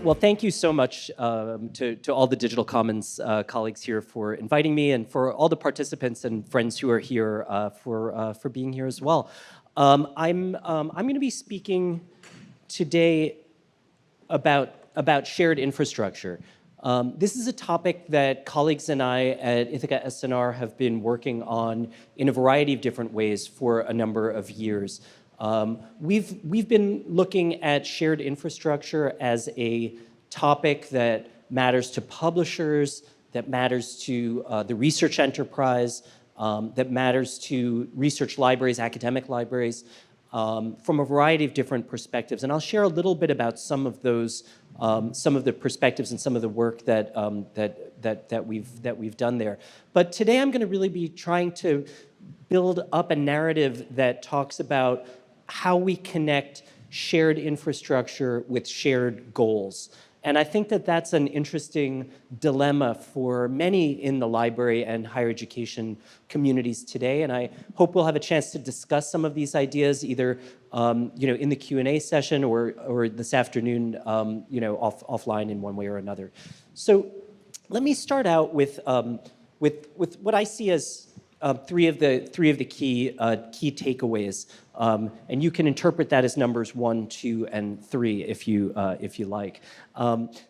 Well, thank you so much to all the Digital Commons colleagues here for inviting me, and for all the participants and friends who are here for being here as well. I'm going to be speaking today about shared infrastructure. This is a topic that colleagues and I at Ithaca SNR have been working on in a variety of different ways for a number of years. We've been looking at shared infrastructure as a topic that matters to publishers, that matters to the research enterprise, that matters to research libraries, academic libraries, from a variety of different perspectives. And I'll share a little bit about some of those, some of the perspectives and some of the work that we've done there. But today I'm going to really be trying to build up a narrative that talks about how we connect shared infrastructure with shared goals. And I think that that's an interesting dilemma for many in the library and higher education communities today. And I hope we'll have a chance to discuss some of these ideas either in the Q&A session or this afternoon offline in one way or another. So let me start out with what I see as three of the key takeaways, and you can interpret that as numbers 1, 2, and 3 if you like.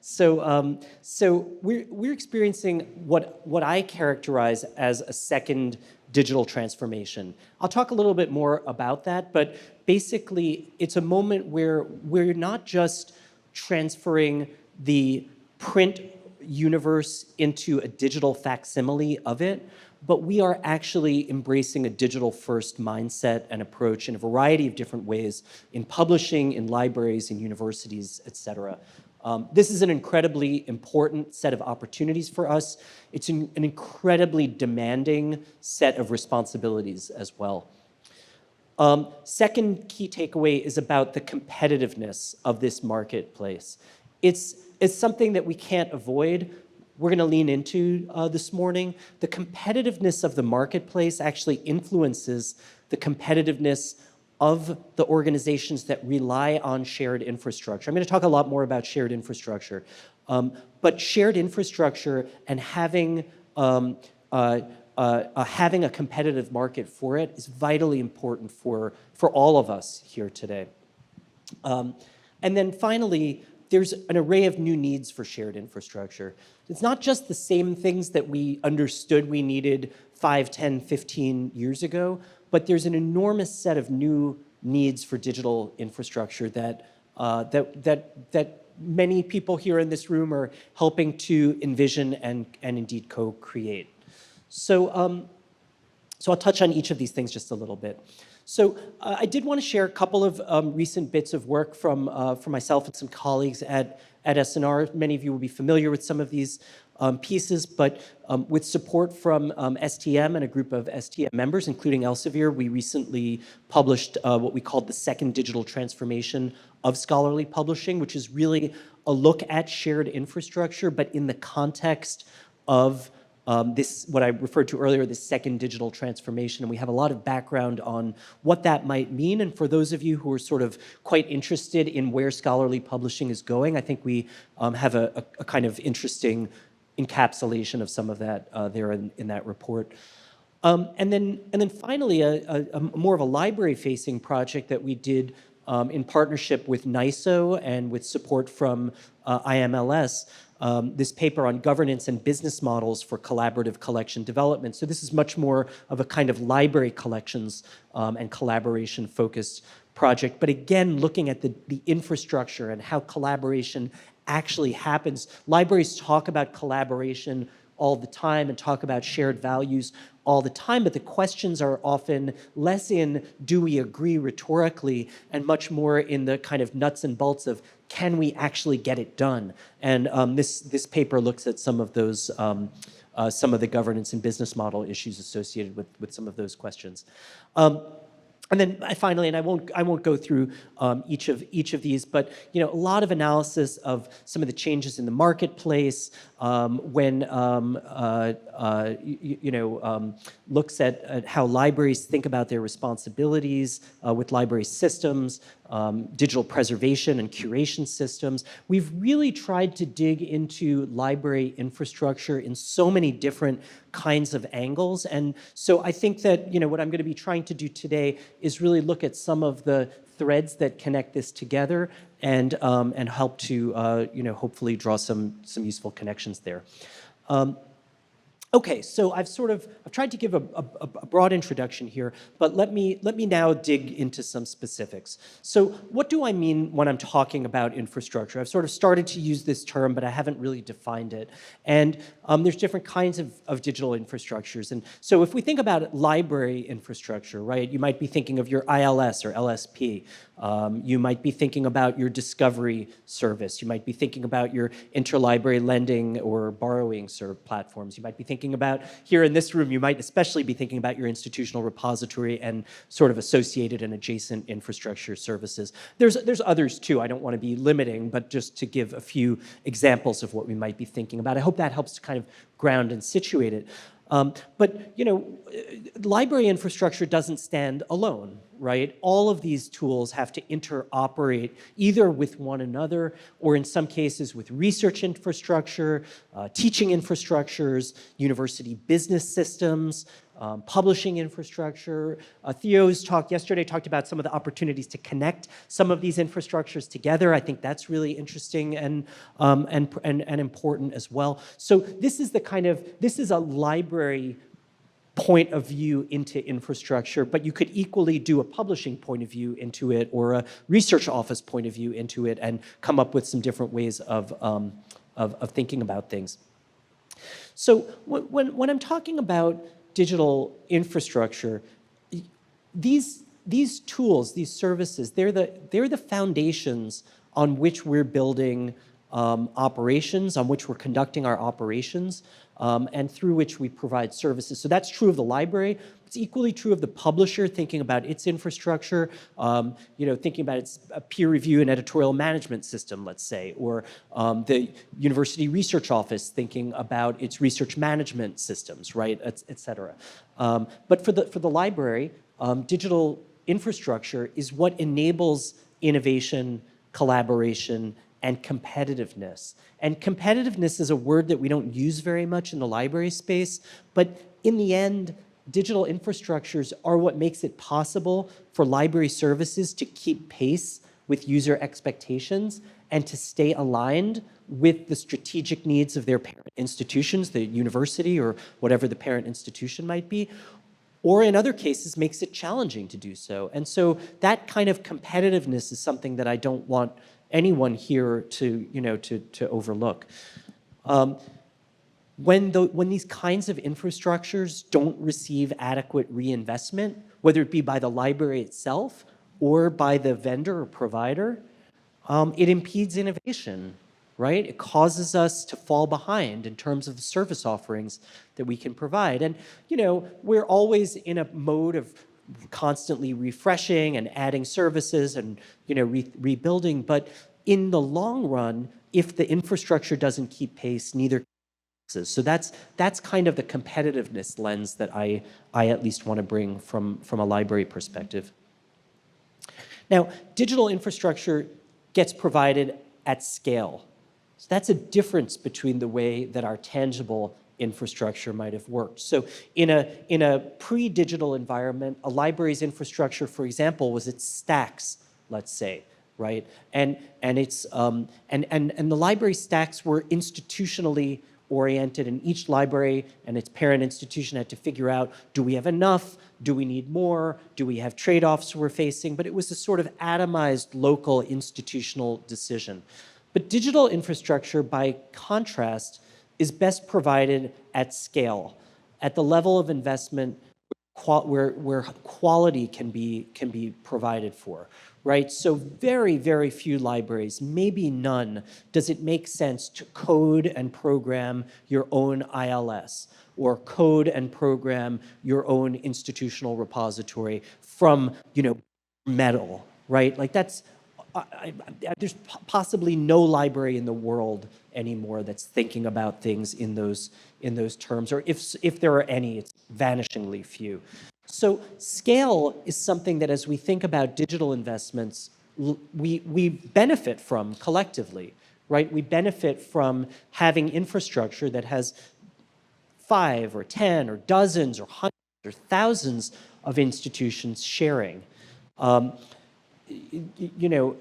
So we're experiencing what I characterize as a second digital transformation. I'll talk a little bit more about that, but basically it's a moment where we're not just transferring the print universe into a digital facsimile of it, but we are actually embracing a digital-first mindset and approach in a variety of different ways in publishing, in libraries, in universities, et cetera. This is an incredibly important set of opportunities for us. It's an incredibly demanding set of responsibilities as well. Second key takeaway is about the competitiveness of this marketplace. It's something that we can't avoid. We're going to lean into this morning. The competitiveness of the marketplace actually influences the competitiveness of the organizations that rely on shared infrastructure. I'm going to talk a lot more about shared infrastructure. But shared infrastructure and having a competitive market for it is vitally important for all of us here today. And then finally, there's an array of new needs for shared infrastructure. It's not just the same things that we understood we needed 5, 10, 15 years ago, but there's an enormous set of new needs for digital infrastructure that many people here in this room are helping to envision and indeed co-create. So I'll touch on each of these things just a little bit. So I did want to share a couple of recent bits of work from myself and some colleagues at SNR. Many of you will be familiar with some of these pieces, but with support from STM and a group of STM members, including Elsevier, we recently published what we called the second digital transformation of scholarly publishing, which is really a look at shared infrastructure, but in the context of this, what I referred to earlier, this second digital transformation. And we have a lot of background on what that might mean. And for those of you who are sort of quite interested in where scholarly publishing is going, I think we have a kind of interesting encapsulation of some of that there in that report. And then finally, a more of a library-facing project that we did in partnership with NISO and with support from IMLS, this paper on governance and business models for collaborative collection development. So this is much more of a kind of library collections and collaboration focused project. But again, looking at the infrastructure and how collaboration actually happens. Libraries talk about collaboration all the time and talk about shared values all the time, but the questions are often less in do we agree rhetorically and much more in the kind of nuts and bolts of can we actually get it done? And this paper looks at some of those, some of the governance and business model issues associated with some of those questions. And then finally, and I won't go through each of these, but a lot of analysis of some of the changes in the marketplace, when looks at how libraries think about their responsibilities with library systems, digital preservation and curation systems. We've really tried to dig into library infrastructure in so many different kinds of angles. And so I think that what I'm going to be trying to do today is really look at some of the threads that connect this together and help to hopefully draw some useful connections there. Okay, so I've tried to give a broad introduction here, but let me now dig into some specifics. So what do I mean when I'm talking about infrastructure? I've sort of started to use this term, but I haven't really defined it. And there's different kinds of digital infrastructures. And so if we think about library infrastructure, right, you might be thinking of your ILS or LSP. You might be thinking about your discovery service. You might be thinking about your interlibrary lending or borrowing platforms. You might be thinking about, here in this room, you might especially be thinking about your institutional repository and sort of associated and adjacent infrastructure services. There's others too. I don't want to be limiting, but just to give a few examples of what we might be thinking about. I hope that helps to kind of ground and situate it. But library infrastructure doesn't stand alone, right? All of these tools have to interoperate either with one another or in some cases with research infrastructure, teaching infrastructures, university business systems, publishing infrastructure. Theo's talk yesterday talked about some of the opportunities to connect some of these infrastructures together. I think that's really interesting and important as well. So this is a library point of view into infrastructure, but you could equally do a publishing point of view into it or a research office point of view into it and come up with some different ways of thinking about things. So when I'm talking about digital infrastructure, these tools, these services, they're the foundations on which we're building operations, on which we're conducting our operations, and through which we provide services. So that's true of the library. It's equally true of the publisher, thinking about its infrastructure, thinking about its peer review and editorial management system, let's say, or the university research office thinking about its research management systems, right, et cetera. But for the library, digital infrastructure is what enables innovation, collaboration, and competitiveness. And competitiveness is a word that we don't use very much in the library space, but in the end, digital infrastructures are what makes it possible for library services to keep pace with user expectations and to stay aligned with the strategic needs of their parent institutions, the university or whatever the parent institution might be, or in other cases makes it challenging to do so. And so that kind of competitiveness is something that I don't want anyone here to overlook. When these kinds of infrastructures don't receive adequate reinvestment, whether it be by the library itself or by the vendor or provider, it impedes innovation, right? It causes us to fall behind in terms of the service offerings that we can provide. And, we're always in a mode of constantly refreshing and adding services and, rebuilding. But in the long run, if the infrastructure doesn't keep pace, neither. So that's kind of the competitiveness lens that I at least want to bring from a library perspective. Now, digital infrastructure gets provided at scale. So that's a difference between the way that our tangible infrastructure might have worked. So in a pre-digital environment, a library's infrastructure, for example, was its stacks, let's say, right? And the library stacks were institutionally oriented, and each library and its parent institution had to figure out, do we have enough? Do we need more? Do we have trade-offs we're facing? But it was a sort of atomized local institutional decision. But digital infrastructure, by contrast, is best provided at scale, at the level of investment where quality can be provided for, right? So very, very few libraries, maybe none, does it make sense to code and program your own ILS or code and program your own institutional repository from, metal, right? Like that's there's possibly no library in the world anymore that's thinking about things in those terms, or if there are any, it's vanishingly few. So scale is something that, as we think about digital investments, we benefit from collectively, right? We benefit from having infrastructure that has 5 or 10 or dozens or hundreds or thousands of institutions sharing. You know,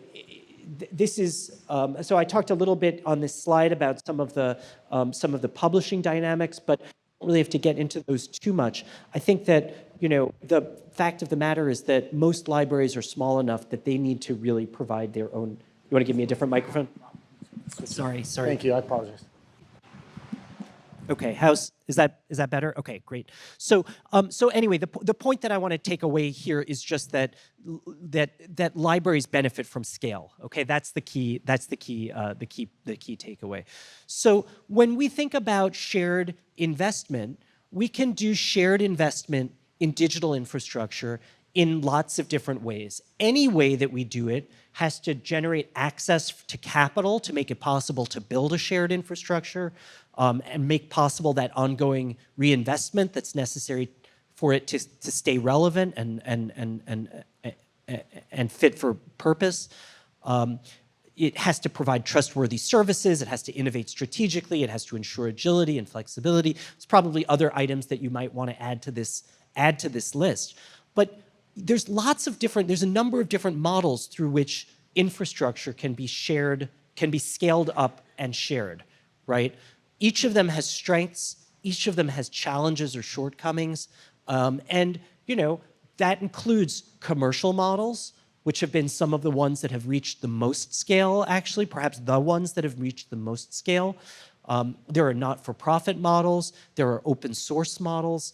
this is, so I talked a little bit on this slide about some of the publishing dynamics, but I don't really have to get into those too much. I think that, you know, the fact of the matter is that most libraries are small enough that they need to really provide their own. You want to give me a different microphone? Sorry. Thank you, I apologize. Okay, is that better? Okay, great. So anyway, the point that I want to take away here is just that libraries benefit from scale. Okay, that's the key takeaway. So when we think about shared investment, we can do shared investment in digital infrastructure in lots of different ways. Any way that we do it has to generate access to capital to make it possible to build a shared infrastructure, and make possible that ongoing reinvestment that's necessary for it to stay relevant and fit for purpose. It has to provide trustworthy services. It has to innovate strategically. It has to ensure agility and flexibility. There's probably other items that you might want to add to this list. But there's a number of different models through which infrastructure can be shared, can be scaled up and shared, right? Each of them has strengths, each of them has challenges or shortcomings, and you know, that includes commercial models, which have been some of the ones that have reached the most scale, actually, perhaps the ones that have reached the most scale. There are not-for-profit models, there are open source models,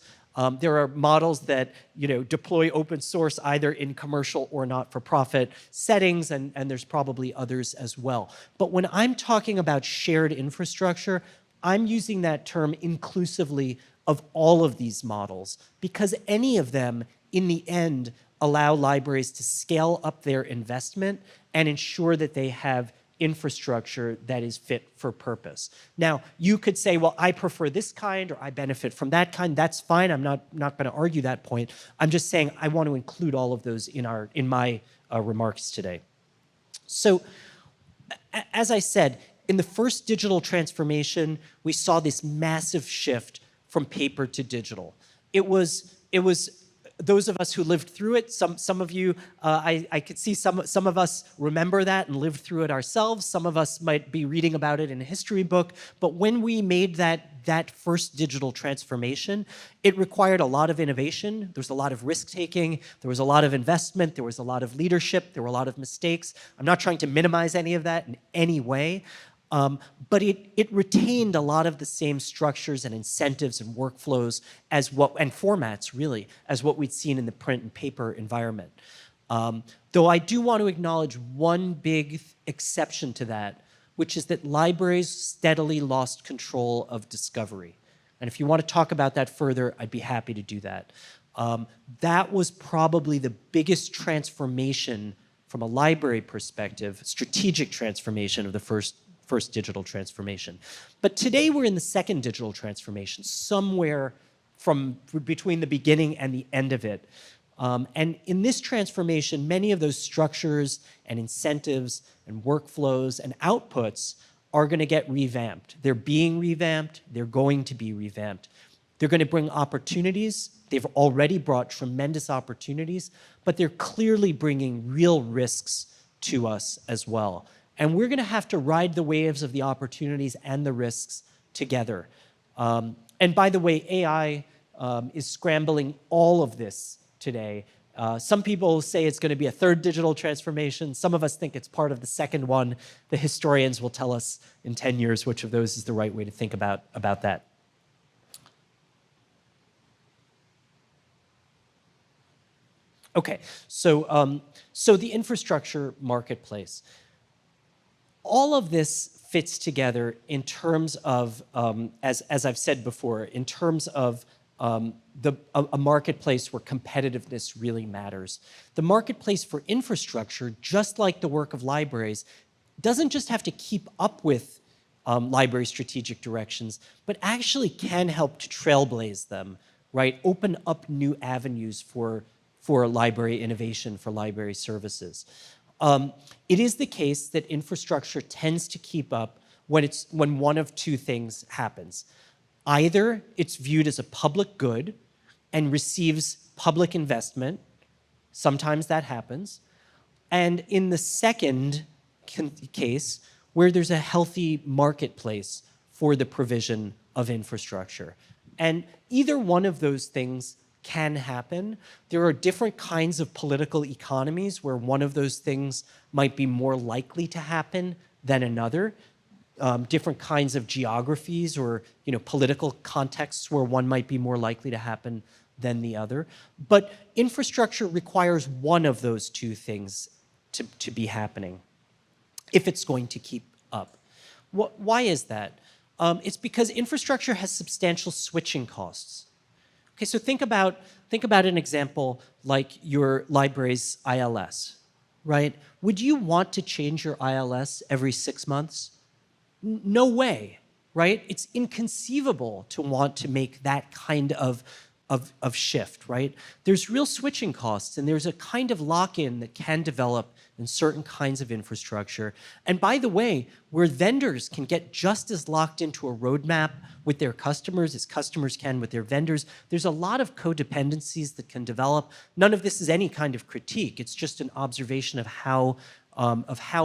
there are models that, you know, deploy open source either in commercial or not-for-profit settings, and there's probably others as well. But when I'm talking about shared infrastructure, I'm using that term inclusively of all of these models because any of them, in the end, allow libraries to scale up their investment and ensure that they have infrastructure that is fit for purpose. Now, you could say, well, I prefer this kind or I benefit from that kind. That's fine. I'm not going to argue that point. I'm just saying I want to include all of those in my remarks today. So, as I said, in the first digital transformation, we saw this massive shift from paper to digital. It was those of us who lived through it, some of you, I could see some of us remember that and lived through it ourselves. Some of us might be reading about it in a history book. But when we made that first digital transformation, it required a lot of innovation. There was a lot of risk-taking. There was a lot of investment. There was a lot of leadership. There were a lot of mistakes. I'm not trying to minimize any of that in any way. But it retained a lot of the same structures and incentives and workflows and formats, really, as what we'd seen in the print and paper environment. Though I do want to acknowledge one big exception to that, which is that libraries steadily lost control of discovery. And if you want to talk about that further, I'd be happy to do that. That was probably the biggest transformation from a library perspective, strategic transformation of the first digital transformation. But today we're in the second digital transformation, somewhere from between the beginning and the end of it. And in this transformation, many of those structures and incentives and workflows and outputs are going to get revamped. They're being revamped. They're going to be revamped. They're going to bring opportunities. They've already brought tremendous opportunities, but they're clearly bringing real risks to us as well. And we're going to have to ride the waves of the opportunities and the risks together. And by the way, AI is scrambling all of this today. Some people say it's going to be a third digital transformation. Some of us think it's part of the second one. The historians will tell us in 10 years which of those is the right way to think about that. Okay, so the infrastructure marketplace. All of this fits together in terms of, as I've said before, in terms of a marketplace where competitiveness really matters. The marketplace for infrastructure, just like the work of libraries, doesn't just have to keep up with library strategic directions, but actually can help to trailblaze them, right? Open up new avenues for library innovation, for library services. It is the case that infrastructure tends to keep up when one of two things happens. Either it's viewed as a public good and receives public investment. Sometimes that happens. And in the second case, where there's a healthy marketplace for the provision of infrastructure. And either one of those things can happen. There are different kinds of political economies where one of those things might be more likely to happen than another. Different kinds of geographies or political contexts where one might be more likely to happen than the other. But infrastructure requires one of those two things to be happening if it's going to keep up. Why is that? It's because infrastructure has substantial switching costs. Okay, so think about an example like your library's ILS, right? Would you want to change your ILS every 6 months? No way, right? It's inconceivable to want to make that kind of shift, right? There's real switching costs, and there's a kind of lock-in that can develop in certain kinds of infrastructure. And by the way, where vendors can get just as locked into a roadmap with their customers as customers can with their vendors, there's a lot of codependencies that can develop. None of this is any kind of critique. It's just an observation of how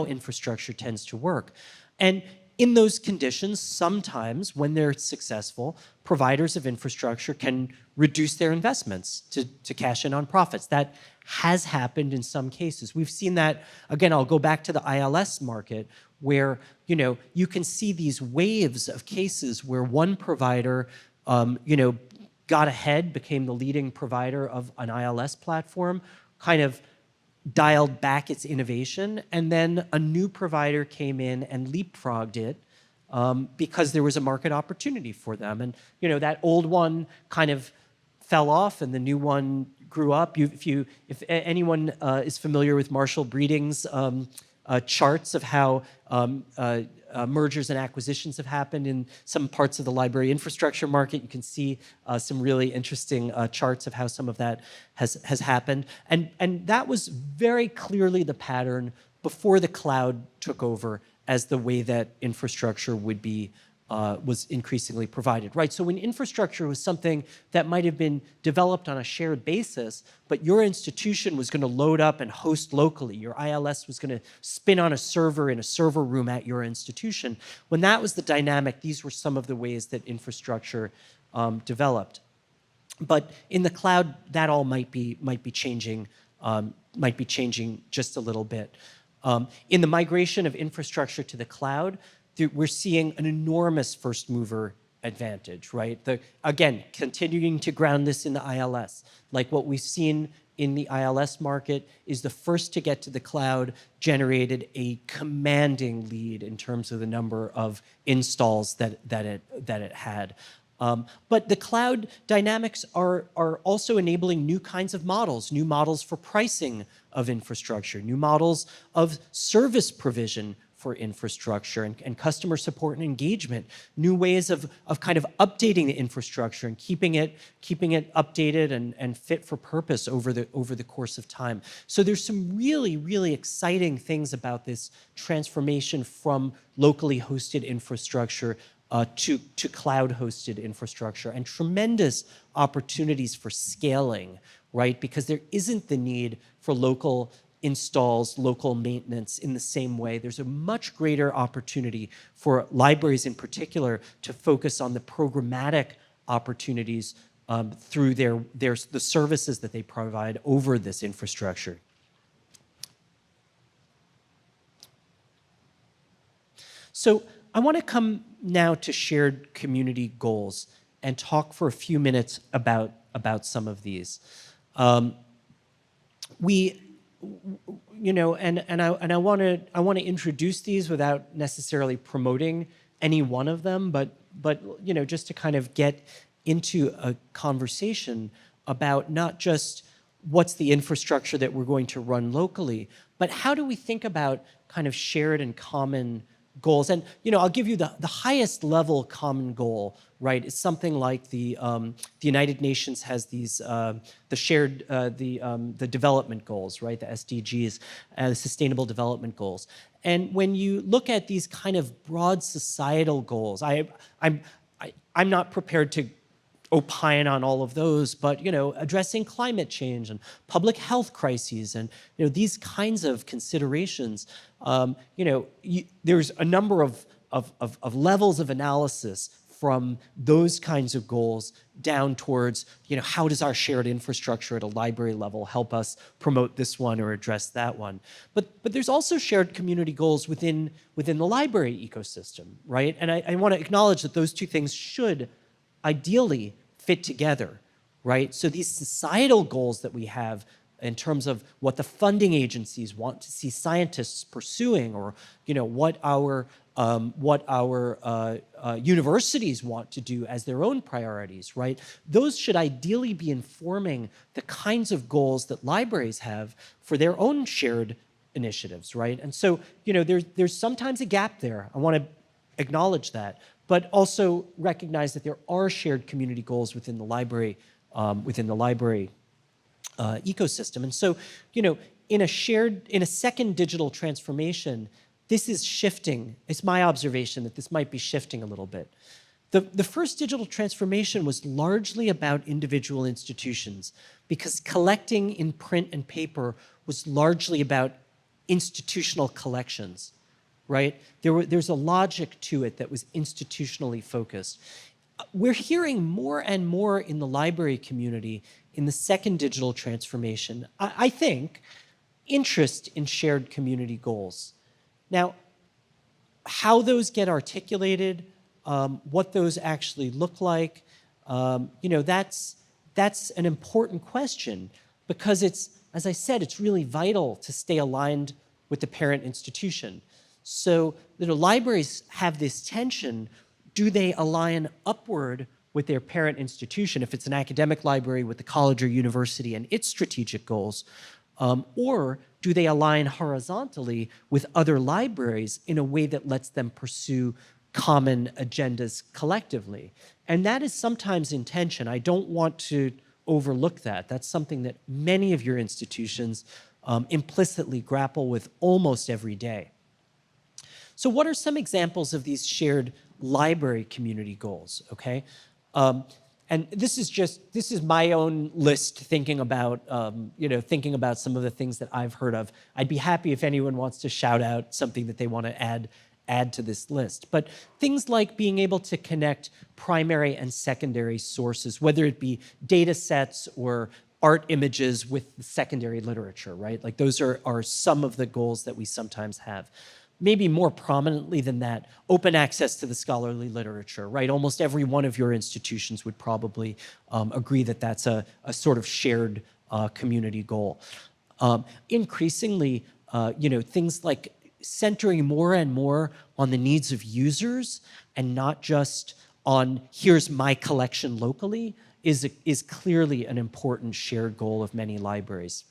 infrastructure tends to work. And in those conditions, sometimes when they're successful, providers of infrastructure can reduce their investments to cash in on profits. That has happened in some cases. We've seen that, again, I'll go back to the ILS market, where you can see these waves of cases where one provider got ahead, became the leading provider of an ILS platform, kind of dialed back its innovation, and then a new provider came in and leapfrogged it because there was a market opportunity for them. And that old one kind of fell off, and the new one grew up. If anyone is familiar with Marshall Breeding's charts of how mergers and acquisitions have happened in some parts of the library infrastructure market, you can see some really interesting charts of how some of that has happened. And that was very clearly the pattern before the cloud took over as the way that infrastructure was increasingly provided, right? So when infrastructure was something that might have been developed on a shared basis, but your institution was going to load up and host locally, your ILS was going to spin on a server in a server room at your institution, when that was the dynamic, these were some of the ways that infrastructure developed. But in the cloud, that all might be changing just a little bit. In the migration of infrastructure to the cloud, we're seeing an enormous first mover advantage, right? Again, continuing to ground this in the ILS. Like what we've seen in the ILS market is the first to get to the cloud generated a commanding lead in terms of the number of installs that it had. But the cloud dynamics are also enabling new kinds of models, new models for pricing of infrastructure, new models of service provision for infrastructure and customer support and engagement, new ways of kind of updating the infrastructure and keeping it updated and fit for purpose over the course of time. So there's some really, really exciting things about this transformation from locally hosted infrastructure to cloud-hosted infrastructure, and tremendous opportunities for scaling, right? Because there isn't the need for local installs, local maintenance in the same way. There's a much greater opportunity for libraries in particular to focus on the programmatic opportunities through the services that they provide over this infrastructure. So I want to come now to shared community goals and talk for a few minutes about some of these. I want to introduce these without necessarily promoting any one of them, but just to kind of get into a conversation about not just what's the infrastructure that we're going to run locally, but how do we think about kind of shared and common goals? And I'll give you the highest level common goal, right? Is something like the United Nations has these the shared the development goals, right? The SDGs, the Sustainable Development Goals. And when you look at these kind of broad societal goals, I'm not prepared to opine on all of those, but addressing climate change and public health crises and these kinds of considerations, there's a number of levels of analysis from those kinds of goals down towards how does our shared infrastructure at a library level help us promote this one or address that one. But there's also shared community goals within the library ecosystem, right? And I want to acknowledge that those two things should ideally fit together, right? So these societal goals that we have in terms of what the funding agencies want to see scientists pursuing, or what our universities want to do as their own priorities, right? Those should ideally be informing the kinds of goals that libraries have for their own shared initiatives, right? And so there's sometimes a gap there. I want to acknowledge that, but also recognize that there are shared community goals within the library ecosystem. And so, in a second digital transformation, this is shifting. It's my observation that this might be shifting a little bit. The first digital transformation was largely about individual institutions, because collecting in print and paper was largely about institutional collections. Right? There's a logic to it that was institutionally focused. We're hearing more and more in the library community in the second digital transformation, I think, interest in shared community goals. Now, how those get articulated, what those actually look like, that's an important question, because as I said, it's really vital to stay aligned with the parent institution. So libraries have this tension. Do they align upward with their parent institution, if it's an academic library, with the college or university and its strategic goals? Or do they align horizontally with other libraries in a way that lets them pursue common agendas collectively? And that is sometimes in tension. I don't want to overlook that. That's something that many of your institutions implicitly grapple with almost every day. So what are some examples of these shared library community goals, okay? And this is my own list, thinking about some of the things that I've heard of. I'd be happy if anyone wants to shout out something that they want to add to this list. But things like being able to connect primary and secondary sources, whether it be data sets or art images with secondary literature, right? Like those are some of the goals that we sometimes have. Maybe more prominently than that, open access to the scholarly literature, right? Almost every one of your institutions would probably agree that that's a sort of shared community goal. Increasingly, things like centering more and more on the needs of users and not just on here's my collection locally is clearly an important shared goal of many libraries.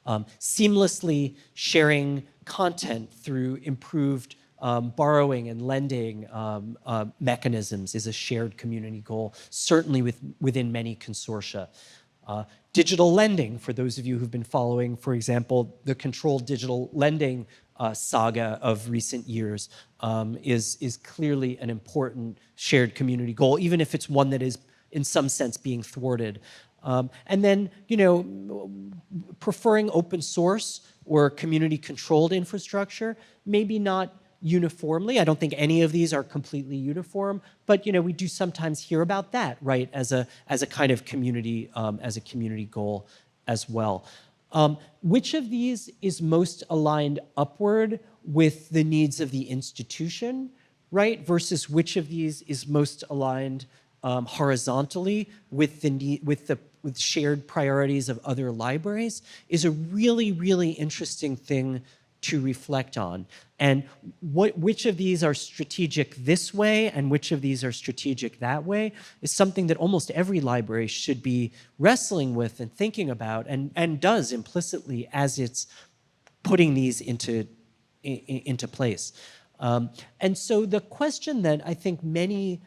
Seamlessly sharing content through improved borrowing and lending mechanisms is a shared community goal, certainly within many consortia. Digital lending, for those of you who've been following, for example, the controlled digital lending saga of recent years, is clearly an important shared community goal, even if it's one that is in some sense being thwarted. And then, preferring open source or community-controlled infrastructure, maybe not uniformly. I don't think any of these are completely uniform, but we do sometimes hear about that, right, as a kind of community, as a community goal as well. Which of these is most aligned upward with the needs of the institution, right, versus which of these is most aligned horizontally with with shared priorities of other libraries is a really, really interesting thing to reflect on. And which of these are strategic this way and which of these are strategic that way is something that almost every library should be wrestling with and thinking about, and does implicitly as it's putting these into place. And so the question that I think many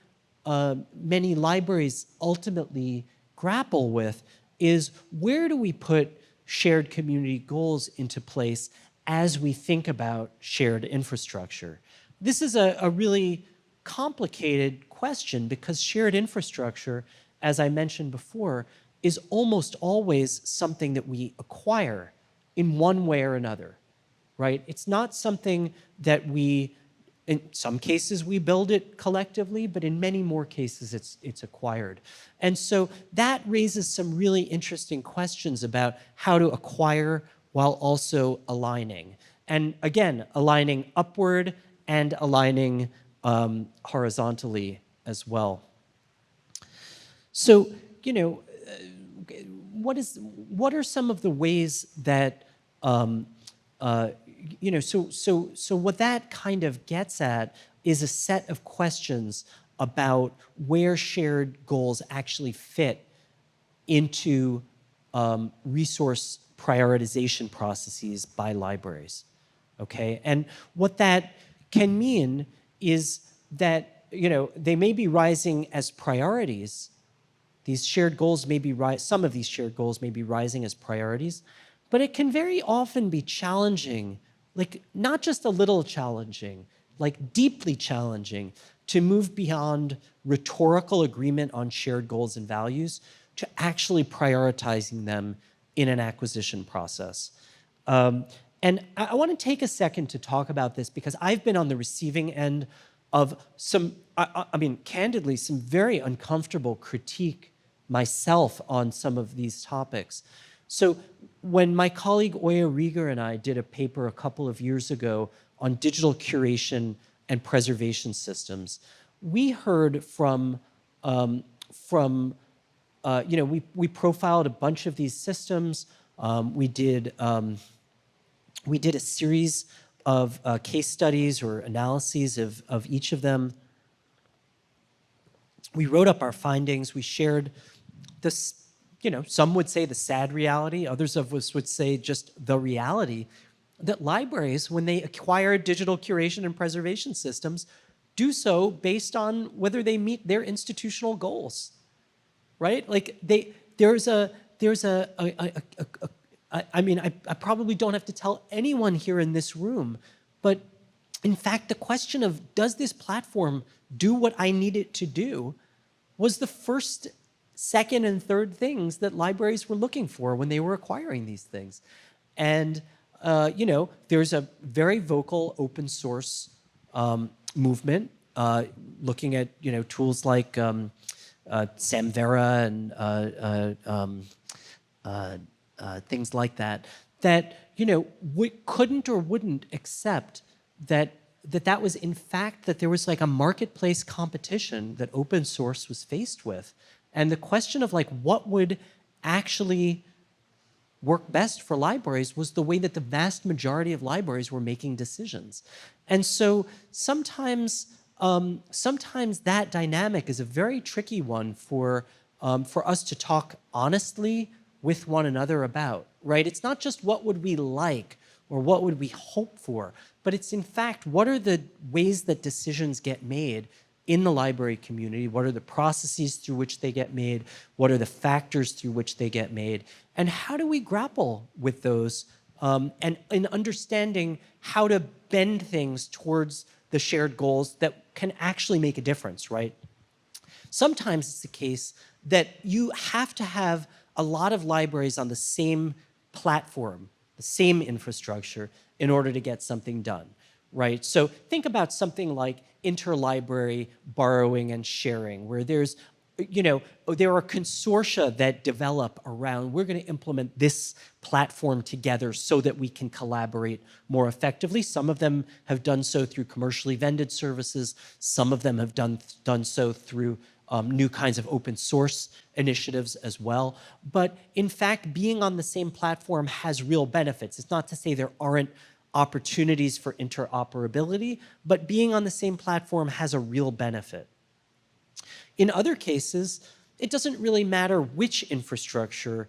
libraries ultimately grapple with is, where do we put shared community goals into place as we think about shared infrastructure? This is a really complicated question, because shared infrastructure, as I mentioned before, is almost always something that we acquire in one way or another, right? It's not something that in some cases we build it collectively, but in many more cases it's acquired. And so that raises some really interesting questions about how to acquire while also aligning. And again, aligning upward and aligning horizontally as well. So, you know, what are some of the ways that you know, so what that kind of gets at is a set of questions about where shared goals actually fit into resource prioritization processes by libraries, okay? And what that can mean is that, you know, they may be rising as priorities. These shared goals may be some of these shared goals may be rising as priorities, but it can very often be challenging, like not just a little challenging, like deeply challenging, to move beyond rhetorical agreement on shared goals and values to actually prioritizing them in an acquisition process. And I want to take a second to talk about this, because I've been on the receiving end of some, I mean, candidly, some very uncomfortable critique myself on some of these topics. So when my colleague Oya Rieger and I did a paper a couple of years ago on digital curation and preservation systems, we heard from you know, we profiled a bunch of these systems. We did a series of case studies or analyses of each of them. We wrote up our findings. We shared this, you know, some would say the sad reality, others of us would say just the reality, that libraries, when they acquire digital curation and preservation systems, do so based on whether they meet their institutional goals, right? Like I mean, I probably don't have to tell anyone here in this room, but in fact, the question of, does this platform do what I need it to do, was the first, second, and third things that libraries were looking for when they were acquiring these things. And you know, there's a very vocal open source movement looking at, you know, tools like Samvera and things like that, that, you know, we couldn't or wouldn't accept that was in fact, that there was like a marketplace competition that open source was faced with. And the question of like what would actually work best for libraries was the way that the vast majority of libraries were making decisions. And so sometimes that dynamic is a very tricky one for us to talk honestly with one another about, right? It's not just what would we like or what would we hope for, but it's in fact, what are the ways that decisions get made in the library community? What are the processes through which they get made? What are the factors through which they get made? And how do we grapple with those and in understanding how to bend things towards the shared goals that can actually make a difference, right? Sometimes it's the case that you have to have a lot of libraries on the same platform, the same infrastructure, in order to get something done, right? So think about something like interlibrary borrowing and sharing, where there's, you know, there are consortia that develop around, we're going to implement this platform together so that we can collaborate more effectively. Some of them have done so through commercially vended services. Some of them have done so through new kinds of open source initiatives as well. But in fact, being on the same platform has real benefits. It's not to say there aren't opportunities for interoperability, but being on the same platform has a real benefit. In other cases, it doesn't really matter which infrastructure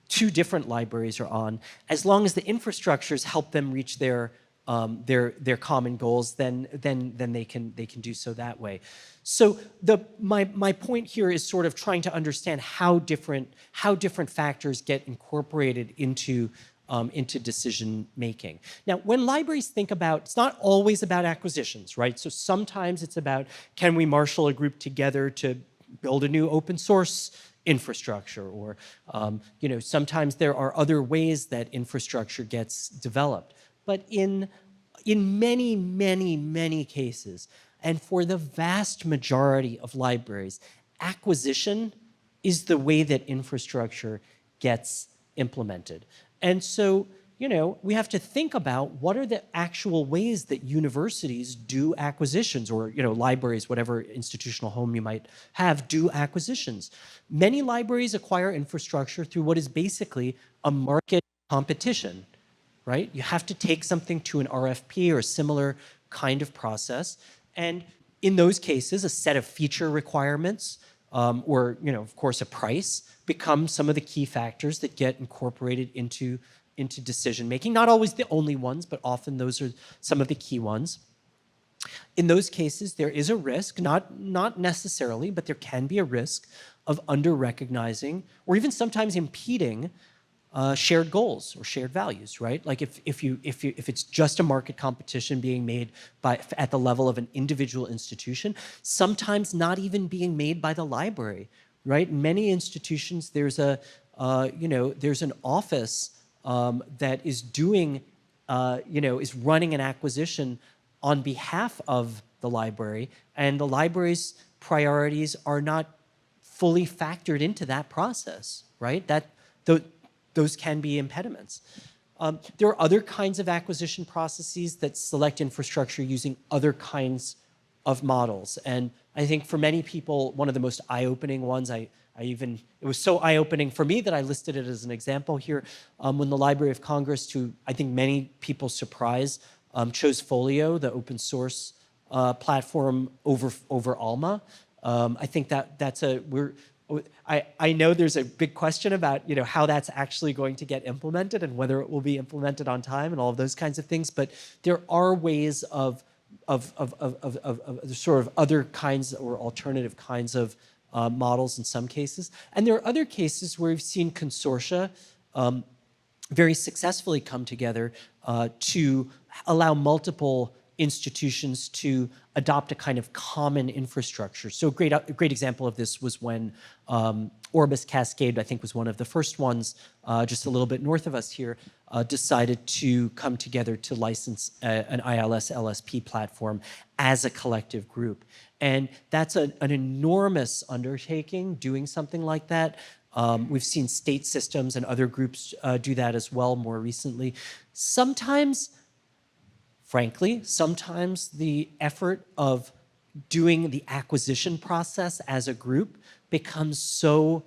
two different libraries are on, as long as the infrastructures help them reach their common goals, then they can do so that way. So my point here is sort of trying to understand how different factors get incorporated into decision making. Now, when libraries think about, it's not always about acquisitions, right? So sometimes it's about, can we marshal a group together to build a new open source infrastructure, or sometimes there are other ways that infrastructure gets developed. But in many cases, and for the vast majority of libraries, acquisition is the way that infrastructure gets implemented. And so, we have to think about what are the actual ways that universities do acquisitions, or libraries, whatever institutional home you might have, do acquisitions. Many libraries acquire infrastructure through what is basically a market competition, right? You have to take something to an RFP or a similar kind of process, and in those cases, a set of feature requirements or of course a price become some of the key factors that get incorporated into decision making. Not always the only ones, but often those are some of the key ones. In those cases, there is a risk, not necessarily, but there can be a risk of under-recognizing or even sometimes impeding shared goals or shared values, right? Like if it's just a market competition being made at the level of an individual institution, sometimes not even being made by the library, right? In many institutions, there's an office that is doing, is running an acquisition on behalf of the library, and the library's priorities are not fully factored into that process, right? Those can be impediments. There are other kinds of acquisition processes that select infrastructure using other kinds of models. And I think for many people, one of the most eye-opening ones, it was so eye-opening for me that I listed it as an example here, when the Library of Congress, to I think many people's surprise, chose Folio, the open source platform, over Alma. I think I know there's a big question about how that's actually going to get implemented and whether it will be implemented on time and all of those kinds of things. But there are ways of sort of other kinds or alternative kinds of models in some cases. And there are other cases where we've seen consortia very successfully come together to allow multiple institutions to adopt a kind of common infrastructure. So a great example of this was when Orbis Cascade, I think was one of the first ones, just a little bit north of us here, decided to come together to license an ILS LSP platform as a collective group. And that's an enormous undertaking, doing something like that. We've seen state systems and other groups do that as well more recently. Frankly, sometimes the effort of doing the acquisition process as a group becomes so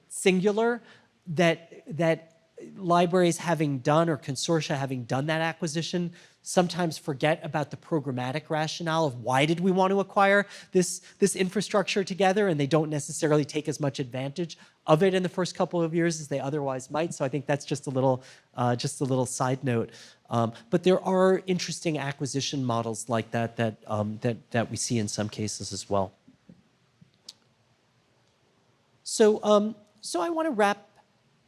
singular that libraries having done, or consortia having done that acquisition, sometimes forget about the programmatic rationale of why did we want to acquire this infrastructure together, and they don't necessarily take as much advantage of it in the first couple of years as they otherwise might. So I think that's just a little side note. But there are interesting acquisition models like that we see in some cases as well. So I want to wrap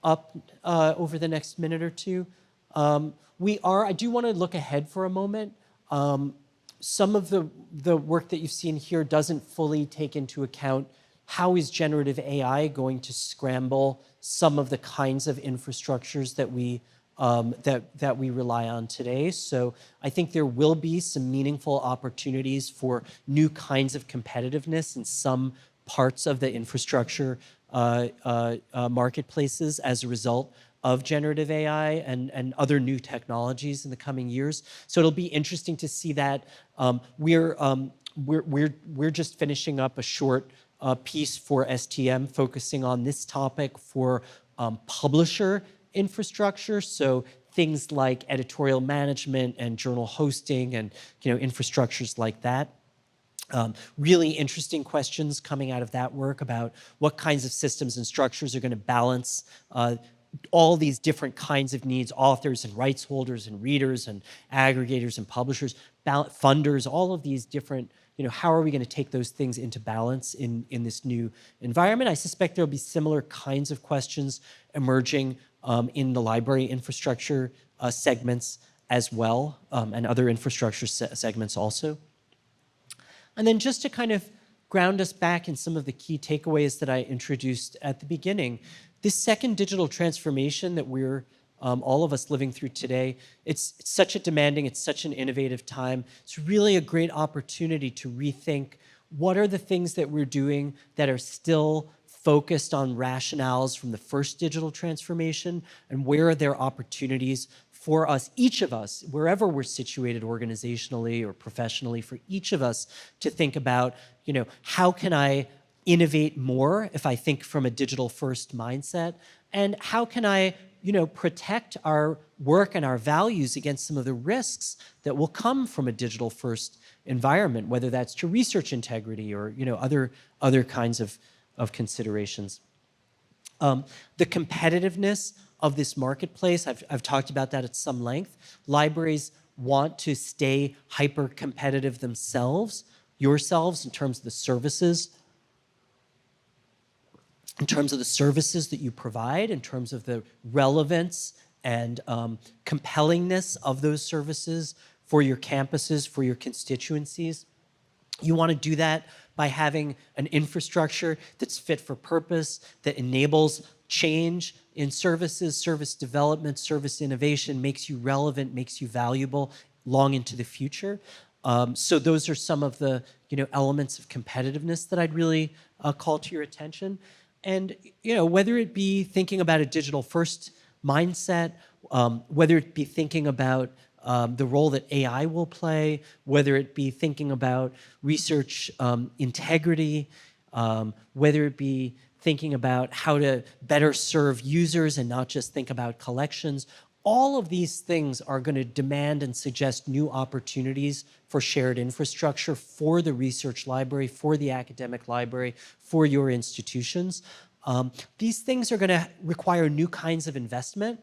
up over the next minute or two. I do want to look ahead for a moment. Some of the work that you've seen here doesn't fully take into account how is generative AI going to scramble some of the kinds of infrastructures that we rely on today. So I think there will be some meaningful opportunities for new kinds of competitiveness in some parts of the infrastructure marketplaces as a result of generative AI and other new technologies in the coming years. So it'll be interesting to see that. We're just finishing up a short piece for STM focusing on this topic for publisher infrastructure, so things like editorial management and journal hosting and infrastructures like that. Really interesting questions coming out of that work about what kinds of systems and structures are going to balance all these different kinds of needs, authors and rights holders and readers and aggregators and publishers, funders, all of these different, how are we going to take those things into balance in this new environment? I suspect there'll be similar kinds of questions emerging in the library infrastructure segments as well, and other infrastructure segments also. And then just to kind of ground us back in some of the key takeaways that I introduced at the beginning, this second digital transformation that we're all of us living through today, it's such a demanding, it's such an innovative time. It's really a great opportunity to rethink what are the things that we're doing that are still focused on rationales from the first digital transformation, and where are there opportunities for us, each of us, wherever we're situated organizationally or professionally, for each of us to think about, how can I innovate more if I think from a digital first mindset? And how can I, protect our work and our values against some of the risks that will come from a digital first environment, whether that's to research integrity or, other kinds of considerations. The competitiveness of this marketplace, I've talked about that at some length. Libraries want to stay hyper-competitive themselves, yourselves, in terms of the services, that you provide, in terms of the relevance and compellingness of those services for your campuses, for your constituencies. You want to do that by having an infrastructure that's fit for purpose, that enables change in services, service development, service innovation, makes you relevant, makes you valuable long into the future. So those are some of the elements of competitiveness that I'd really call to your attention. And whether it be thinking about a digital first mindset, whether it be thinking about the role that AI will play, whether it be thinking about research integrity, whether it be thinking about how to better serve users and not just think about collections, all of these things are going to demand and suggest new opportunities for shared infrastructure for the research library, for the academic library, for your institutions. These things are going to require new kinds of investment.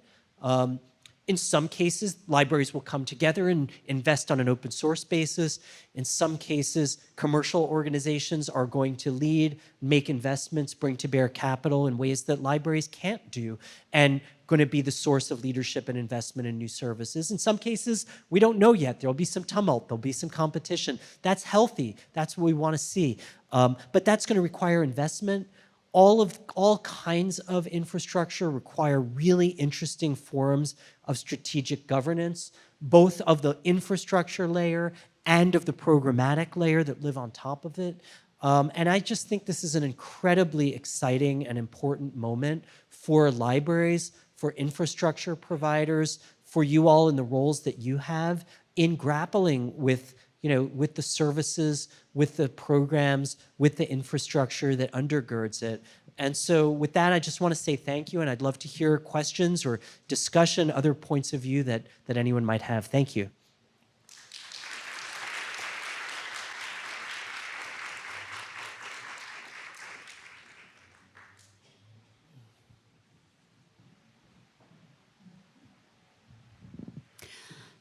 In some cases, libraries will come together and invest on an open source basis. In some cases, commercial organizations are going to lead, make investments, bring to bear capital in ways that libraries can't do, and going to be the source of leadership and investment in new services. In some cases, we don't know yet. There'll be some tumult, there'll be some competition. That's healthy, that's what we want to see. But that's going to require investment. All kinds of infrastructure require really interesting forms of strategic governance, both of the infrastructure layer and of the programmatic layer that live on top of it. And I just think this is an incredibly exciting and important moment for libraries, for infrastructure providers, for you all in the roles that you have in grappling with with the services, with the programs, with the infrastructure that undergirds it. And so with that, I just want to say thank you, and I'd love to hear questions or discussion, other points of view that anyone might have. Thank you.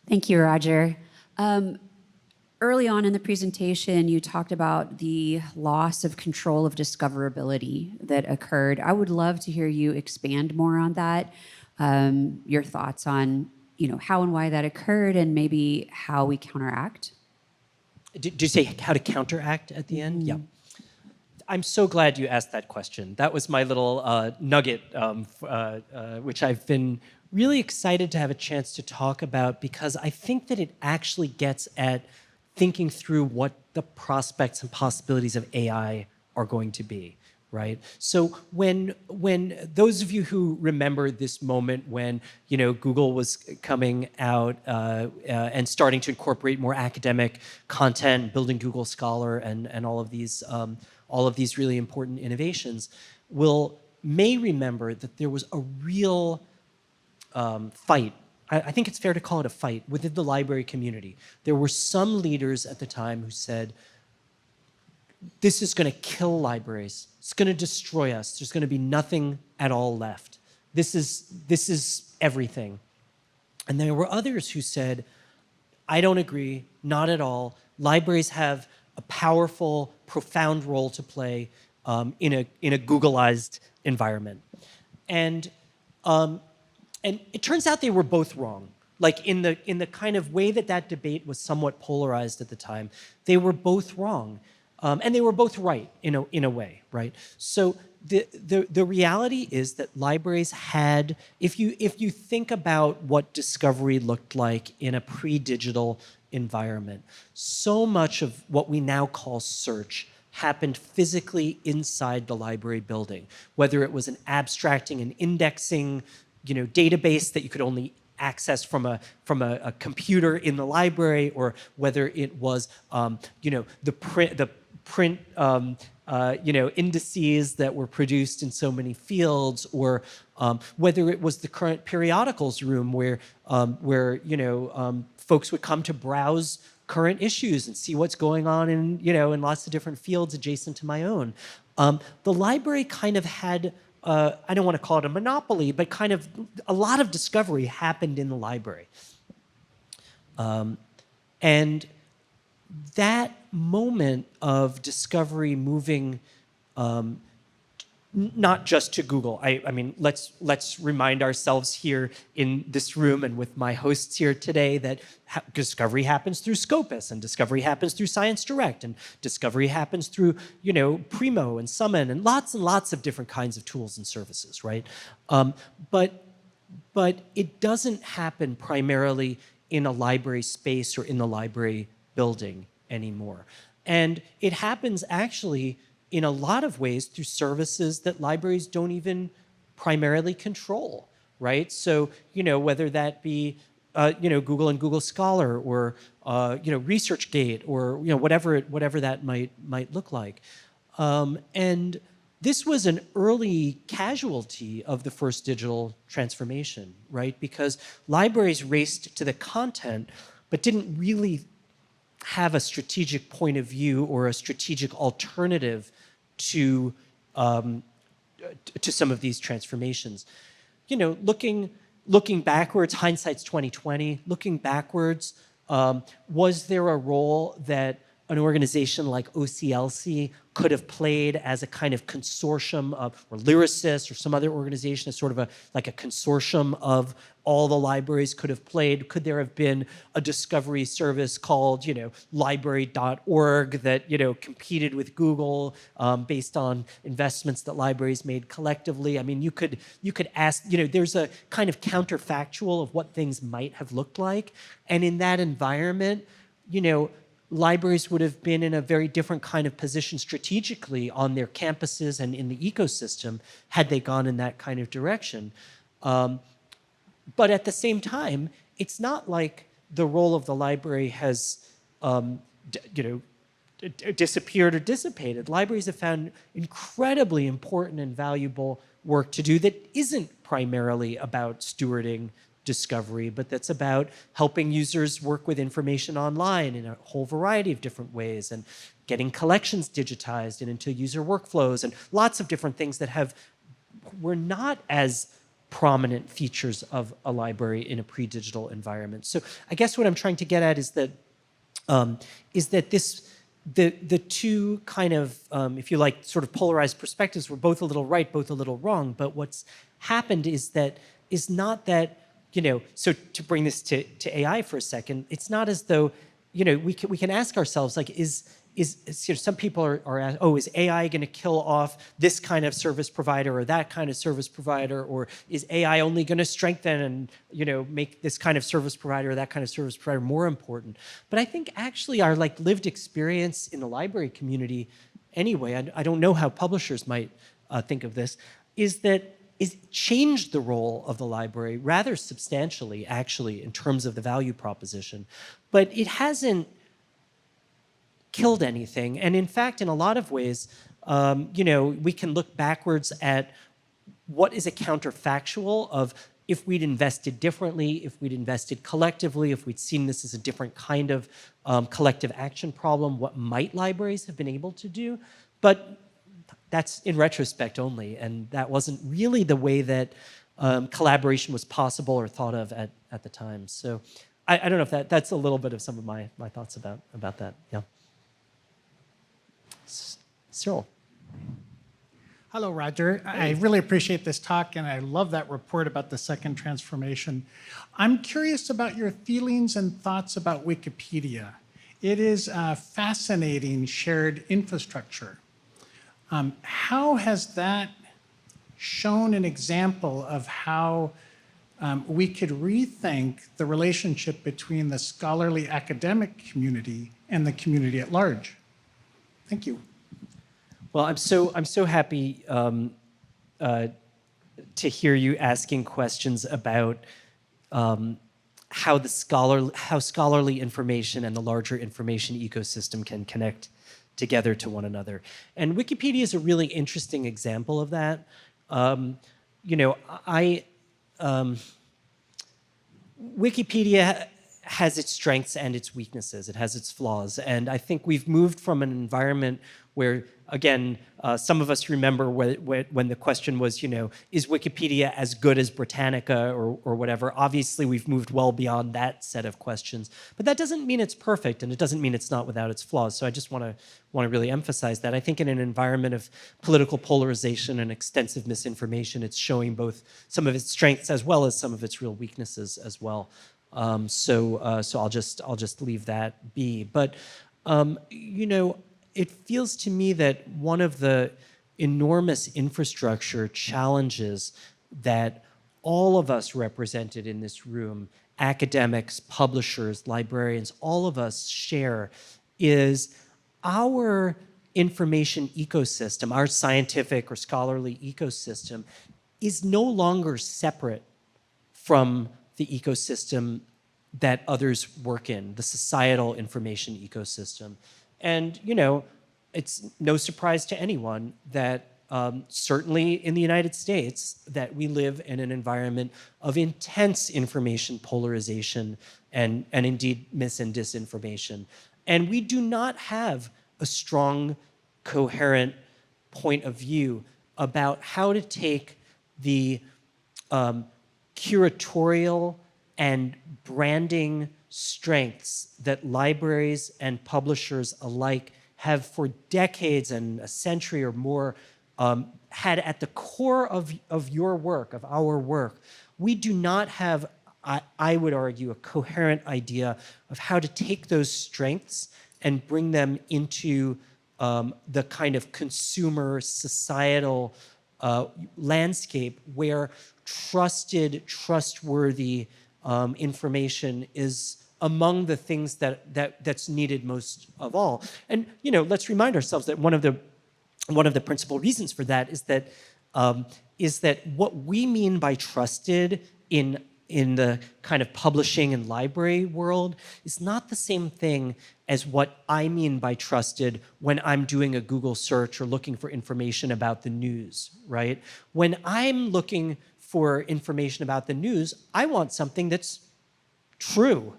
Thank you, Roger. Early on in the presentation, you talked about the loss of control of discoverability that occurred. I would love to hear you expand more on that, your thoughts on how and why that occurred, and maybe how we counteract. Did you say how to counteract at the end? Yeah. I'm so glad you asked that question. That was my little nugget, which I've been really excited to have a chance to talk about, because I think that it actually gets at thinking through what the prospects and possibilities of AI are going to be, right? So when those of you who remember this moment when Google was coming out and starting to incorporate more academic content, building Google Scholar and all of these really important innovations, will may remember that there was a real fight. I think it's fair to call it a fight within the library community. There were some leaders at the time who said, this is going to kill libraries. It's going to destroy us. There's going to be nothing at all left. This is everything. And there were others who said, I don't agree, not at all. Libraries have a powerful, profound role to play in a Googleized environment. And it turns out they were both wrong. Like in the kind of way that debate was somewhat polarized at the time, they were both wrong. And they were both right in a way, right? So the reality is that libraries had, if you think about what discovery looked like in a pre-digital environment, so much of what we now call search happened physically inside the library building, whether it was an abstracting and indexing, database that you could only access from a computer in the library, or whether it was the print indices that were produced in so many fields, or whether it was the current periodicals room where folks would come to browse current issues and see what's going on in lots of different fields adjacent to my own. The library kind of had, I don't want to call it a monopoly, but kind of a lot of discovery happened in the library. And that moment of discovery moving not just to Google. I mean, let's remind ourselves here in this room and with my hosts here today that discovery happens through Scopus, and discovery happens through Science Direct, and discovery happens through Primo and Summon and lots of different kinds of tools and services, right? But it doesn't happen primarily in a library space or in the library building anymore. And it happens actually in a lot of ways through services that libraries don't even primarily control, right? So, whether that be, Google and Google Scholar, or, ResearchGate, or, whatever that might look like. And this was an early casualty of the first digital transformation, right? Because libraries raced to the content, but didn't really have a strategic point of view or a strategic alternative to some of these transformations. Looking backwards, hindsight's 2020. Looking backwards, was there a role that an organization like OCLC could have played as a kind of consortium of, or Lyrasis or some other organization as sort of like a consortium of all the libraries could have played? Could there have been a discovery service called, library.org that, competed with Google based on investments that libraries made collectively? I mean, you could ask, there's a kind of counterfactual of what things might have looked like. And in that environment, libraries would have been in a very different kind of position strategically on their campuses and in the ecosystem had they gone in that kind of direction. But at the same time, it's not like the role of the library has disappeared or dissipated. Libraries have found incredibly important and valuable work to do that isn't primarily about stewarding discovery, but that's about helping users work with information online in a whole variety of different ways, and getting collections digitized and into user workflows, and lots of different things that were not as prominent features of a library in a pre-digital environment. So I guess what I'm trying to get at is that the two kind of, if you like, sort of polarized perspectives were both a little right, both a little wrong. But what's happened is not that, so to bring this to AI for a second, it's not as though, we can ask ourselves, like, is some people are asking, oh, is AI going to kill off this kind of service provider or that kind of service provider, or is AI only going to strengthen and make this kind of service provider or that kind of service provider more important? But I think actually our lived experience in the library community, anyway, I don't know how publishers might think of this, is changed the role of the library rather substantially, actually, in terms of the value proposition, but it hasn't killed anything. And in fact, in a lot of ways, we can look backwards at what is a counterfactual of if we'd invested differently, if we'd invested collectively, if we'd seen this as a different kind of collective action problem, what might libraries have been able to do? But that's in retrospect only, and that wasn't really the way that collaboration was possible or thought of at the time. So I don't know if that's a little bit of some of my thoughts about that, yeah. Cyril. Hello, Roger. I really appreciate this talk, and I love that report about the second transformation. I'm curious about your feelings and thoughts about Wikipedia. It is a fascinating shared infrastructure. How has that shown an example of how we could rethink the relationship between the scholarly academic community and the community at large? Thank you. Well, I'm so happy to hear you asking questions about how scholarly information and the larger information ecosystem can connect together to one another. And Wikipedia is a really interesting example of that. Wikipedia has its strengths and its weaknesses. It has its flaws. And I think we've moved from an environment where, again, some of us remember when the question was, is Wikipedia as good as Britannica or whatever? Obviously, we've moved well beyond that set of questions. But that doesn't mean it's perfect, and it doesn't mean it's not without its flaws. So I just want to really emphasize that. I think in an environment of political polarization and extensive misinformation, it's showing both some of its strengths as well as some of its real weaknesses as well. So I'll just leave that be. But it feels to me that one of the enormous infrastructure challenges that all of us represented in this room, academics, publishers, librarians, all of us share, is our information ecosystem, our scientific or scholarly ecosystem, is no longer separate from the ecosystem that others work in, the societal information ecosystem. And, it's no surprise to anyone that certainly in the United States, that we live in an environment of intense information polarization and indeed mis and disinformation. And we do not have a strong, coherent point of view about how to take the curatorial and branding strengths that libraries and publishers alike have for decades and a century or more had at the core of your work, of our work. We do not have, I would argue, a coherent idea of how to take those strengths and bring them into the kind of consumer societal landscape where trusted, trustworthy information is among the things that's needed most of all. And let's remind ourselves that one of the principal reasons for that is that what we mean by trusted in the kind of publishing and library world is not the same thing as what I mean by trusted when I'm doing a Google search or looking for information about the news, right? When I'm looking for information about the news, I want something that's true,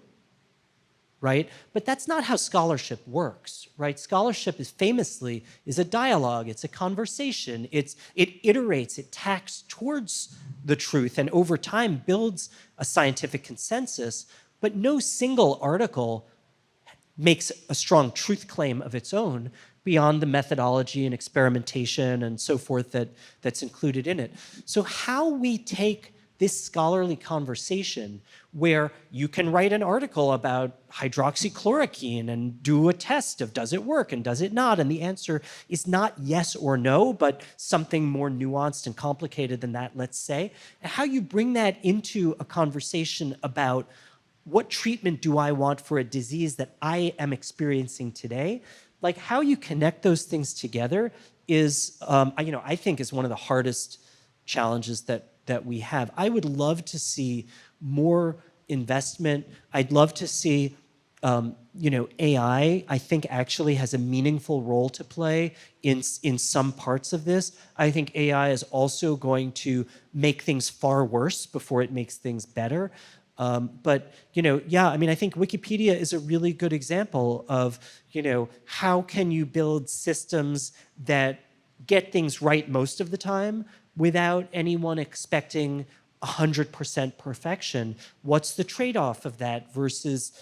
right? But that's not how scholarship works, right? Scholarship is famously a dialogue, it's a conversation, it iterates, it tacks towards the truth, and over time builds a scientific consensus, but no single article makes a strong truth claim of its own beyond the methodology and experimentation and so forth that's included in it. So how we take this scholarly conversation where you can write an article about hydroxychloroquine and do a test of does it work and does it not, and the answer is not yes or no, but something more nuanced and complicated than that, let's say, and how you bring that into a conversation about what treatment do I want for a disease that I am experiencing today, like how you connect those things together is, I think is one of the hardest challenges that we have. I would love to see more investment. I'd love to see AI, I think, actually has a meaningful role to play in some parts of this. I think AI is also going to make things far worse before it makes things better. But yeah, I mean, I think Wikipedia is a really good example of, how can you build systems that get things right most of the time without anyone expecting 100% perfection. What's the trade-off of that versus,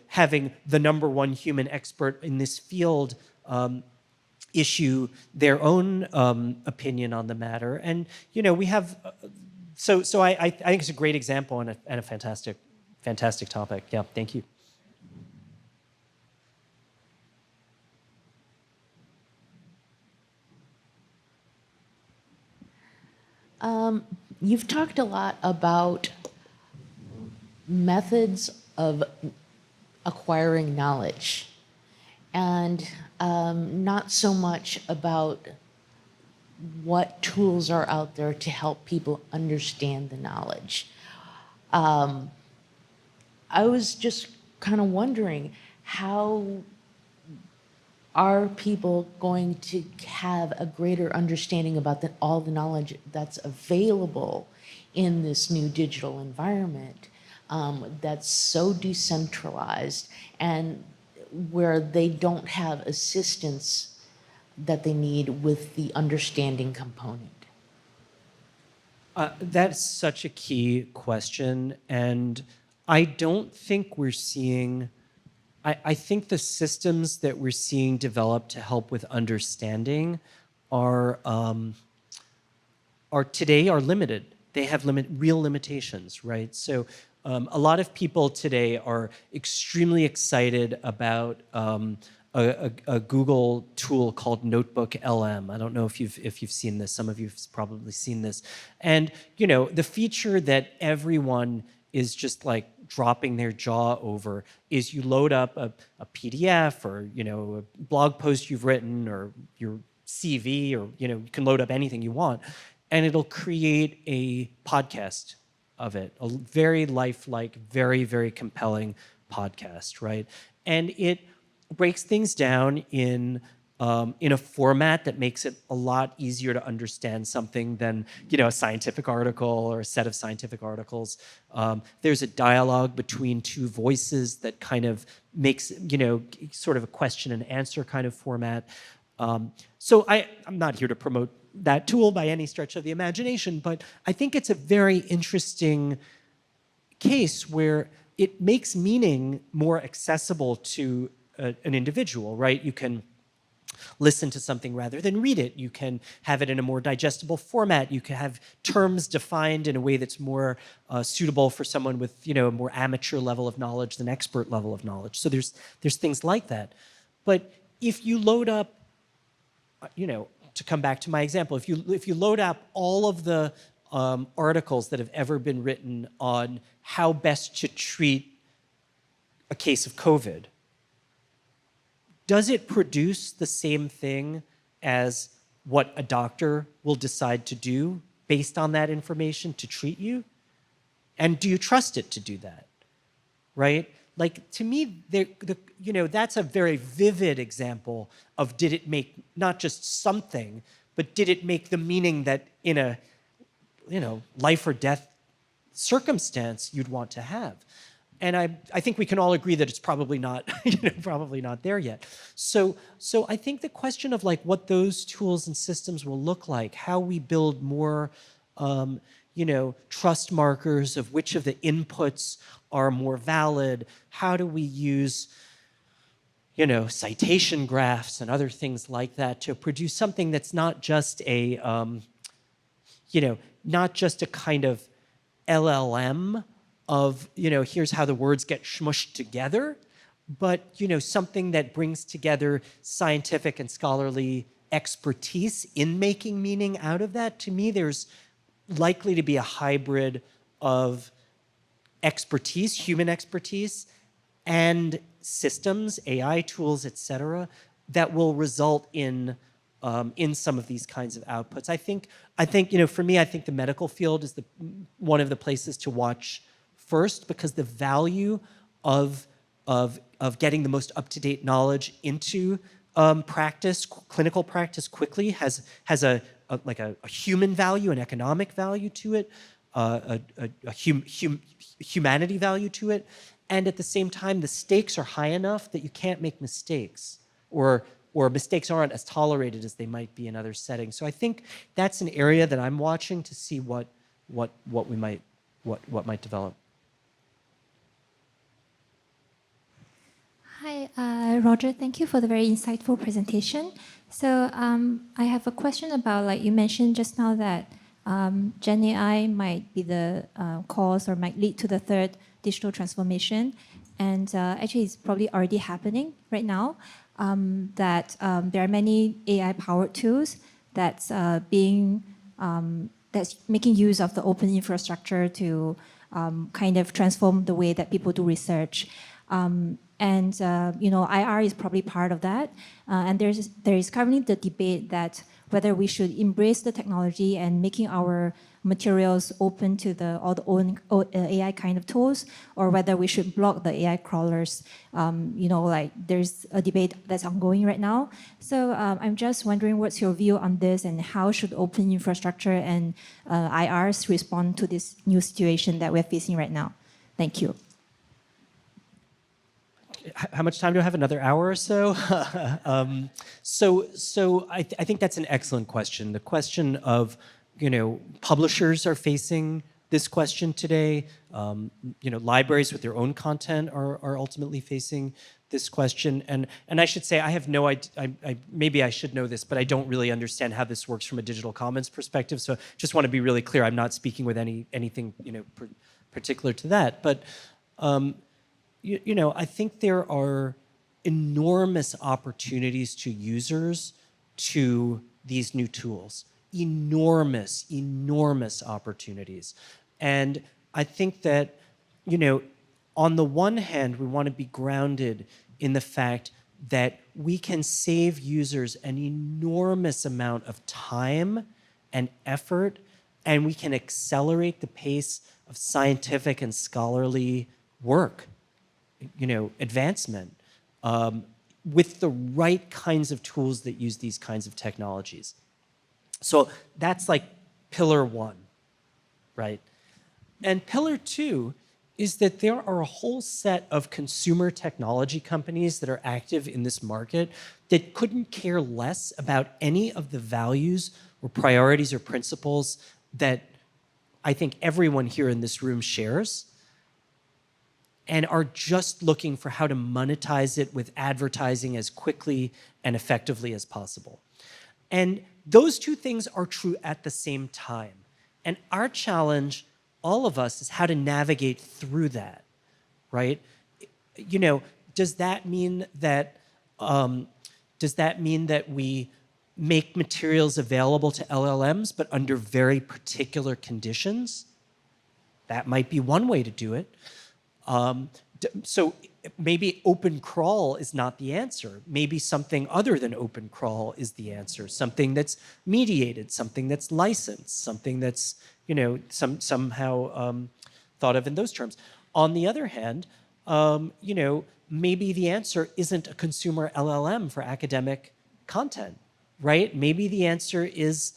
having the #1 human expert in this field issue their own opinion on the matter? And we have, so I think it's a great example and a fantastic topic. Yeah, thank you. You've talked a lot about methods of acquiring knowledge and not so much about what tools are out there to help people understand the knowledge. I was just kind of wondering, how are people going to have a greater understanding about all the knowledge that's available in this new digital environment that's so decentralized and where they don't have assistance that they need with the understanding component? That's such a key question, and I don't think we're seeing. I think the systems that we're seeing develop to help with understanding are today limited. They have real limitations, right? So a lot of people today are extremely excited about a Google tool called Notebook LM. I don't know if you've seen this. Some of you've probably seen this. And the feature that everyone is just like dropping their jaw over is you load up a PDF or a blog post you've written or your CV, or you can load up anything you want, and it'll create a podcast of it, a very lifelike, very, very compelling podcast, right? And it breaks things down in a format that makes it a lot easier to understand something than a scientific article or a set of scientific articles. There's a dialogue between two voices that kind of makes sort of a question and answer kind of format. So I'm not here to promote that tool by any stretch of the imagination, but I think it's a very interesting case where it makes meaning more accessible to an individual, right? You can listen to something rather than read it. You can have it in a more digestible format. You can have terms defined in a way that's more suitable for someone with a more amateur level of knowledge than expert level of knowledge. So there's things like that. But if you load up, to come back to my example, if you load up all of the articles that have ever been written on how best to treat a case of COVID, does it produce the same thing as what a doctor will decide to do based on that information to treat you? And do you trust it to do that, right? Like, to me, that's a very vivid example of, did it make not just something, but did it make the meaning that in a life or death circumstance you'd want to have? And I think we can all agree that it's probably not, probably not there yet. So I think the question of like what those tools and systems will look like, how we build more, trust markers of which of the inputs are more valid, how do we use, citation graphs and other things like that to produce something that's not just a, not just a kind of LLM of, here's how the words get smushed together, but, something that brings together scientific and scholarly expertise in making meaning out of that. To me, there's likely to be a hybrid of expertise, human expertise, and systems, AI tools, et cetera, that will result in some of these kinds of outputs. I think, for me, I think the medical field is one of the places to watch first, because the value of of getting the most up-to-date knowledge into practice, clinical practice quickly has like a human value, an economic value to it, a humanity value to it, and at the same time, the stakes are high enough that you can't make mistakes, or mistakes aren't as tolerated as they might be in other settings. So I think that's an area that I'm watching to see what might develop. Hi, Roger. Thank you for the very insightful presentation. So I have a question about, like you mentioned just now, that Gen AI might be the cause or might lead to the third digital transformation. And actually, it's probably already happening right now, that there are many AI-powered tools that's that's making use of the open infrastructure to kind of transform the way that people do research. IR is probably part of that. And there is currently the debate that whether we should embrace the technology and making our materials open to all the own AI kind of tools, or whether we should block the AI crawlers. Like there's a debate that's ongoing right now. So I'm just wondering, what's your view on this, and how should open infrastructure and IRs respond to this new situation that we're facing right now? Thank you. How much time do I have? Another hour or so? I think that's an excellent question. The question of, publishers are facing this question today. Libraries with their own content are ultimately facing this question. And I should say, I have no idea, maybe I should know this, but I don't really understand how this works from a digital commons perspective. So just want to be really clear, I'm not speaking with anything particular to that. But I think there are enormous opportunities to users to these new tools. Enormous opportunities. And I think that, on the one hand, we want to be grounded in the fact that we can save users an enormous amount of time and effort, and we can accelerate the pace of scientific and scholarly work, advancement, with the right kinds of tools that use these kinds of technologies. So that's like pillar one, right? And pillar two is that there are a whole set of consumer technology companies that are active in this market that couldn't care less about any of the values or priorities or principles that I think everyone here in this room shares, and are just looking for how to monetize it with advertising as quickly and effectively as possible. And those two things are true at the same time. And our challenge, all of us, is how to navigate through that, right? Does that mean that we make materials available to LLMs, but under very particular conditions? That might be one way to do it. So maybe open crawl is not the answer. Maybe something other than open crawl is the answer. Something that's mediated, something that's licensed, something that's somehow thought of in those terms. On the other hand, maybe the answer isn't a consumer LLM for academic content, right? Maybe the answer is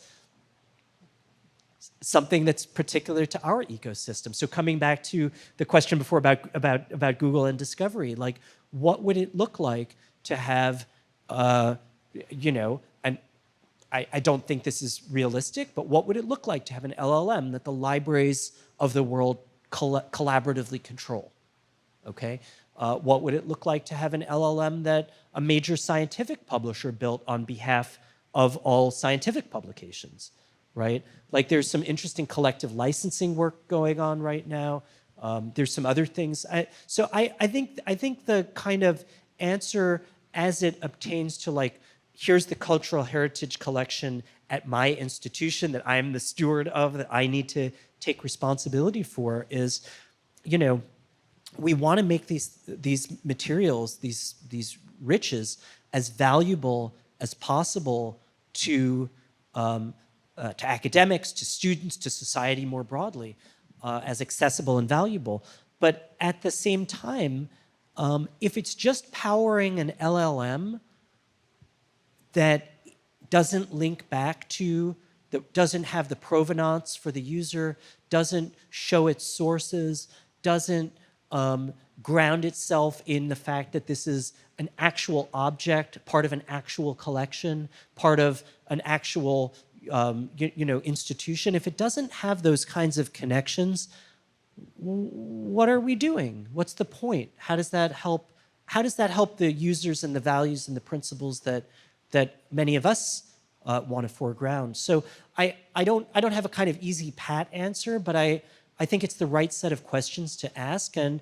something that's particular to our ecosystem. So coming back to the question before about Google and discovery, like what would it look like to have, and I don't think this is realistic, but what would it look like to have an LLM that the libraries of the world collaboratively control, okay? What would it look like to have an LLM that a major scientific publisher built on behalf of all scientific publications? Right? Like there's some interesting collective licensing work going on right now. There's some other things. I think the kind of answer as it obtains to like, here's the cultural heritage collection at my institution that I'm the steward of, that I need to take responsibility for, is, we want to make these materials, these riches, as valuable as possible to academics, to students, to society more broadly, as accessible and valuable. But at the same time, If it's just powering an LLM that doesn't link back to, that doesn't have the provenance for the user, doesn't show its sources, doesn't ground itself in the fact that this is an actual object, part of an actual collection, part of an actual institution. If it doesn't have those kinds of connections, what are we doing? What's the point? How does that help? How does that help the users and the values and the principles that many of us want to foreground? So I don't have a kind of easy pat answer, but I think it's the right set of questions to ask, and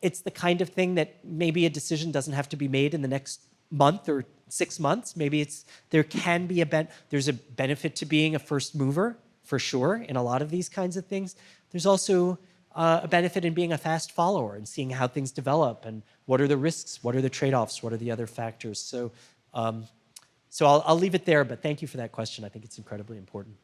it's the kind of thing that maybe a decision doesn't have to be made in the next month or 6 months. Maybe there's a benefit to being a first mover for sure in a lot of these kinds of things. There's also a benefit in being a fast follower and seeing how things develop and what are the risks, what are the trade-offs, what are the other factors. So I'll leave it there, but thank you for that question. I think it's incredibly important.